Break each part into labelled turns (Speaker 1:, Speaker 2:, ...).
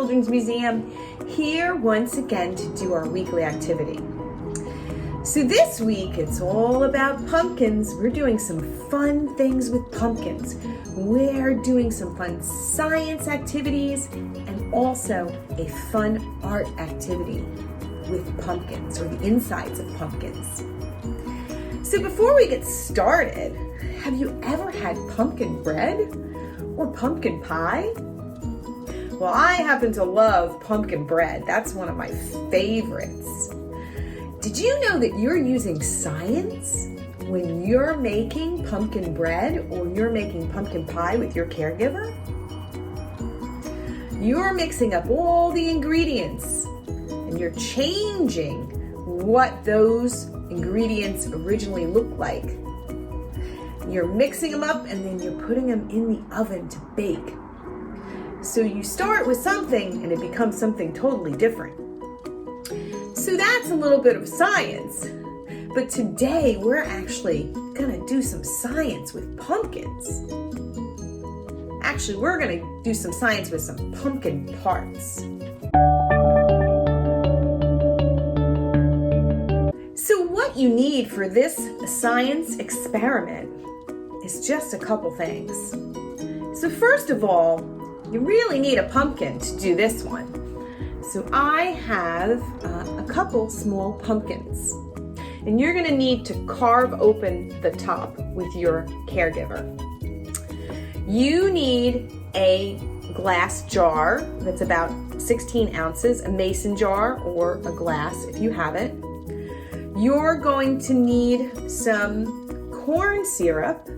Speaker 1: Children's Museum, here once again to do our weekly activity. So this week it's all about pumpkins. We're doing some fun things with pumpkins. We're doing some fun science activities and also a fun art activity with pumpkins, or the insides of pumpkins. So before we get started, have you ever had pumpkin bread or pumpkin pie? Well, I happen to love pumpkin bread. That's one of my favorites. Did you know that you're using science when you're making pumpkin bread or you're making pumpkin pie with your caregiver? You're mixing up all the ingredients and you're changing what those ingredients originally look like. You're mixing them up and then you're putting them in the oven to bake. So you start with something and it becomes something totally different. So that's a little bit of science. But today we're actually gonna do some science with pumpkins. Actually, we're gonna do some science with some pumpkin parts. So what you need for this science experiment is just a couple things. So first of all, you really need a pumpkin to do this one. So I have a couple small pumpkins. And you're gonna need to carve open the top with your caregiver. You need a glass jar that's about 16 ounces, a mason jar or a glass if you have it. You're going to need some corn syrup.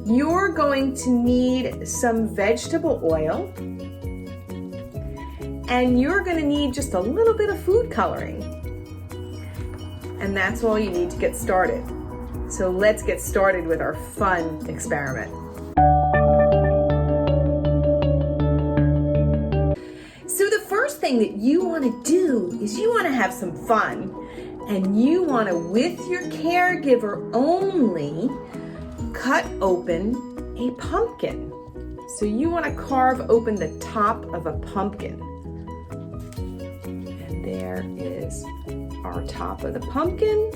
Speaker 1: You're going to need some vegetable oil. And you're going to need just a little bit of food coloring. And that's all you need to get started. So let's get started with our fun experiment. So the first thing that you want to do is you want to have some fun. And you want to, with your caregiver only, cut open a pumpkin. So you want to carve open the top of a pumpkin. And there is our top of the pumpkin.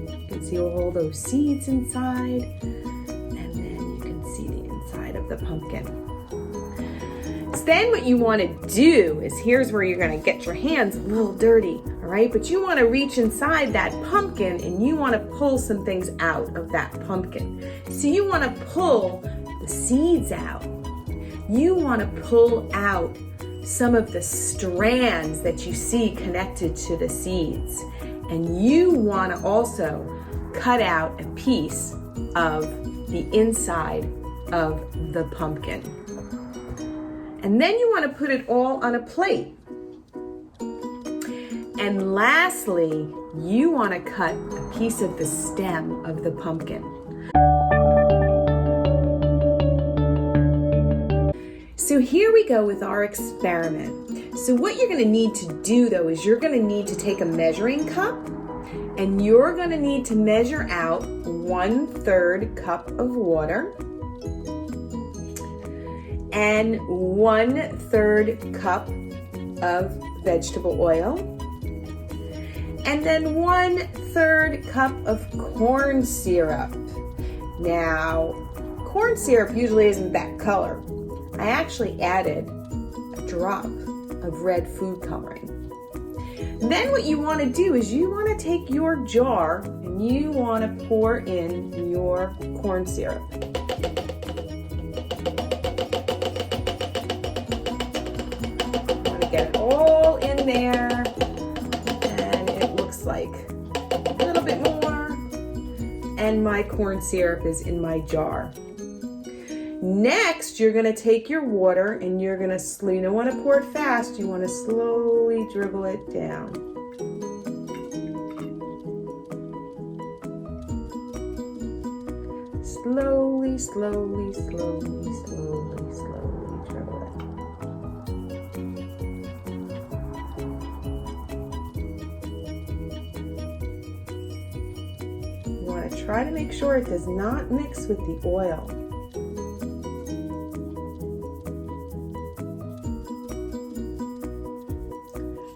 Speaker 1: You can see all those seeds inside. And then you can see the inside of the pumpkin. So then what you want to do is, here's where you're going to get your hands a little dirty, all right? But you want to reach inside that pumpkin and you want to pull some things out of that pumpkin. So you want to pull the seeds out. You want to pull out some of the strands that you see connected to the seeds. And you want to also cut out a piece of the inside of the pumpkin. And then you want to put it all on a plate. And lastly, you want to cut a piece of the stem of the pumpkin. So here we go with our experiment. So what you're going to need to do though is you're going to need to take a measuring cup and you're going to need to measure out 1/3 cup of water and 1/3 cup of vegetable oil, and then 1/3 cup of corn syrup. Now, corn syrup usually isn't that color. I actually added a drop of red food coloring. Then what you want to do is you want to take your jar and you want to pour in your corn syrup. Get it all in there, and it looks like a little bit more, and my corn syrup is in my jar. Next, you're going to take your water and you're going to, you don't want to pour it fast, you want to slowly dribble it down. Slowly, slowly, slowly, slowly, slowly dribble it. You want to try to make sure it does not mix with the oil.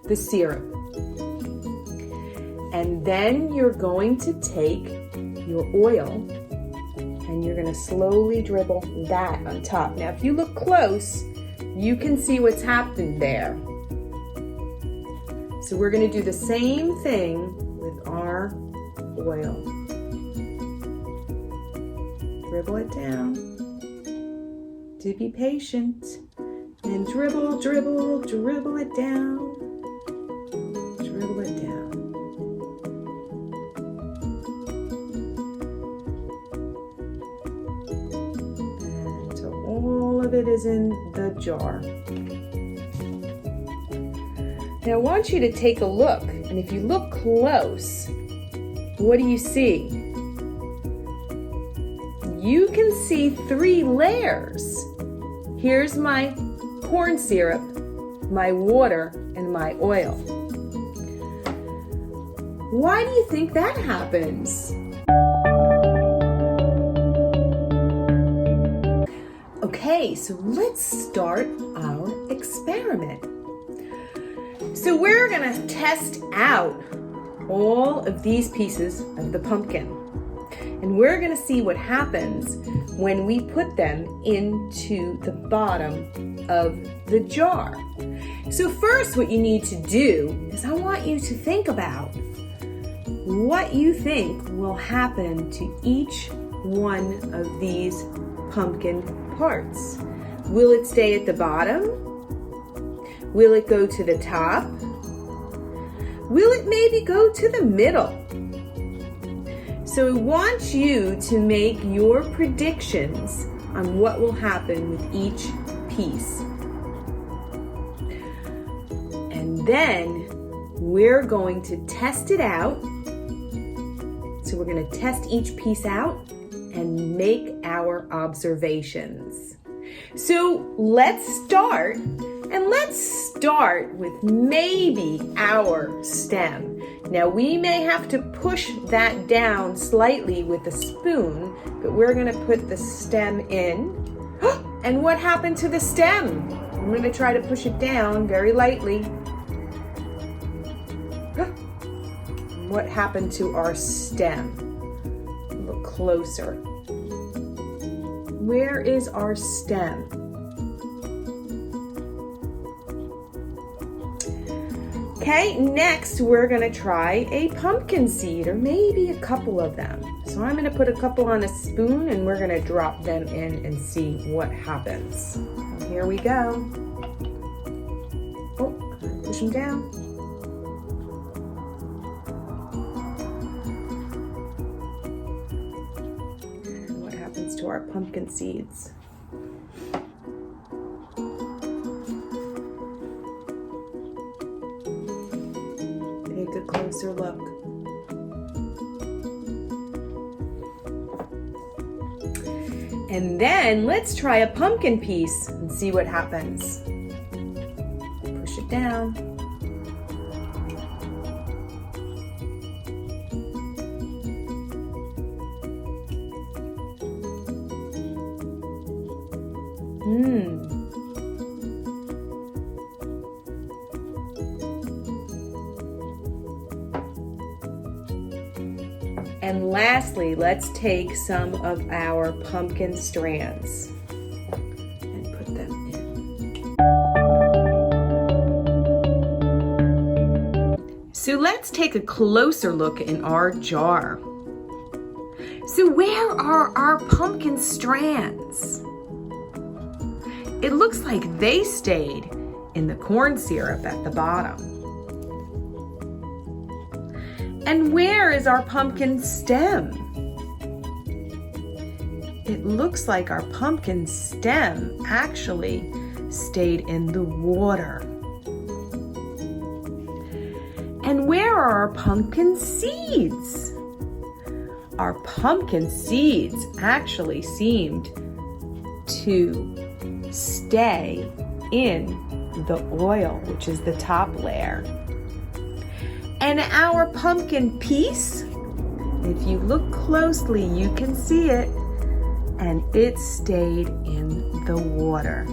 Speaker 1: the syrup. And then you're going to take your oil and you're going to slowly dribble that on top. Now, if you look close, you can see what's happened there. So we're going to do the same thing with our oil. Dribble it down. To be patient. And dribble, dribble, dribble it down. Dribble it down. Until all of it is in the jar. Now I want you to take a look, and if you look close, what do you see? You can see 3 layers. Here's my corn syrup, my water, and my oil. Why do you think that happens? Okay, so let's start our experiment. So we're gonna test out all of these pieces of the pumpkin. And we're gonna see what happens when we put them into the bottom of the jar. So first what you need to do is I want you to think about what you think will happen to each one of these pumpkin parts. Will it stay at the bottom? Will it go to the top? Will it maybe go to the middle? So I want you to make your predictions on what will happen with each piece. And then we're going to test it out. So we're going to test each piece out and make our observations. So let's start. And let's start with maybe our stem. Now we may have to push that down slightly with a spoon, but we're going to put the stem in. And what happened to the stem? I'm going to try to push it down very lightly. What happened to our stem? Look closer. Where is our stem? Okay, next we're gonna try a pumpkin seed, or maybe a couple of them. So I'm gonna put a couple on a spoon and we're gonna drop them in and see what happens. So here we go. Oh, I'm gonna push them down. And what happens to our pumpkin seeds? Take a closer look. And then let's try a pumpkin piece and see what happens. Push it down. And lastly, let's take some of our pumpkin strands and put them in. So let's take a closer look in our jar. So where are our pumpkin strands? It looks like they stayed in the corn syrup at the bottom. And where is our pumpkin stem? It looks like our pumpkin stem actually stayed in the water. And where are our pumpkin seeds? Our pumpkin seeds actually seemed to stay in the oil, which is the top layer. And our pumpkin piece, if you look closely, you can see it, and it stayed in the water.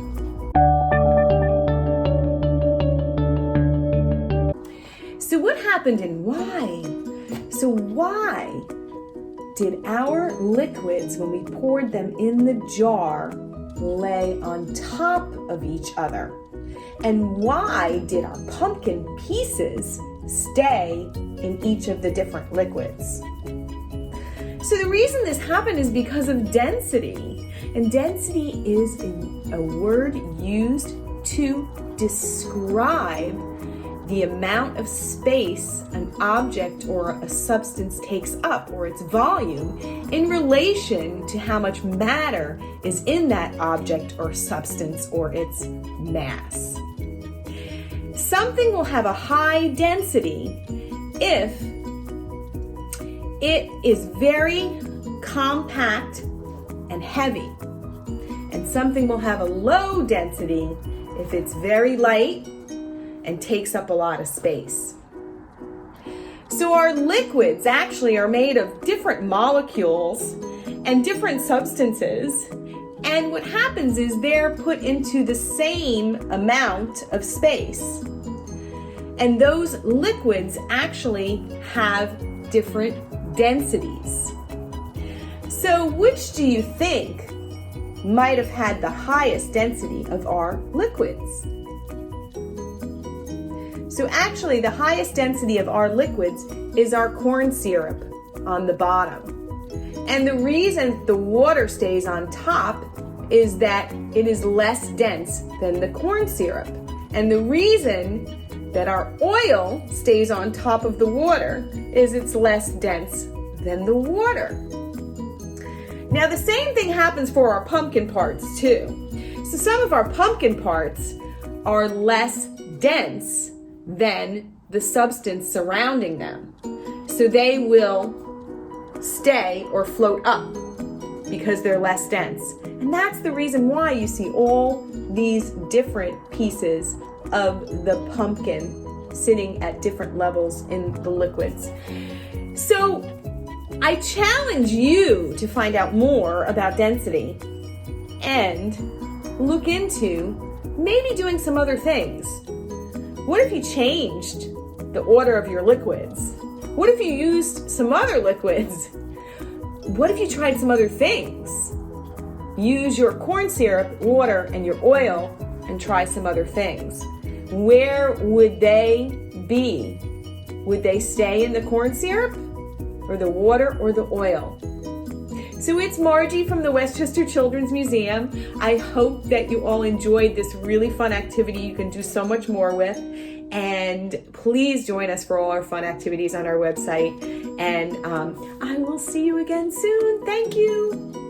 Speaker 1: happened and why? So why did our liquids, when we poured them in the jar, lay on top of each other? And why did our pumpkin pieces stay in each of the different liquids? So the reason this happened is because of density. And density is a word used to describe the amount of space an object or a substance takes up, or its volume, in relation to how much matter is in that object or substance or its mass. Something will have a high density if it is very compact and heavy. And something will have a low density if it's very light and takes up a lot of space. So our liquids actually are made of different molecules and different substances. And what happens is they're put into the same amount of space. And those liquids actually have different densities. So which do you think might have had the highest density of our liquids? So actually the highest density of our liquids is our corn syrup on the bottom. And the reason the water stays on top is that it is less dense than the corn syrup. And the reason that our oil stays on top of the water is it's less dense than the water. Now the same thing happens for our pumpkin parts too. So some of our pumpkin parts are less dense than the substance surrounding them. So they will stay or float up because they're less dense. And that's the reason why you see all these different pieces of the pumpkin sitting at different levels in the liquids. So I challenge you to find out more about density and look into maybe doing some other things. What if you changed the order of your liquids? What if you used some other liquids? What if you tried some other things? Use your corn syrup, water, and your oil and try some other things. Where would they be? Would they stay in the corn syrup or the water or the oil? So it's Margie from the Westchester Children's Museum. I hope that you all enjoyed this really fun activity you can do so much more with. And please join us for all our fun activities on our website. And I will see you again soon. Thank you.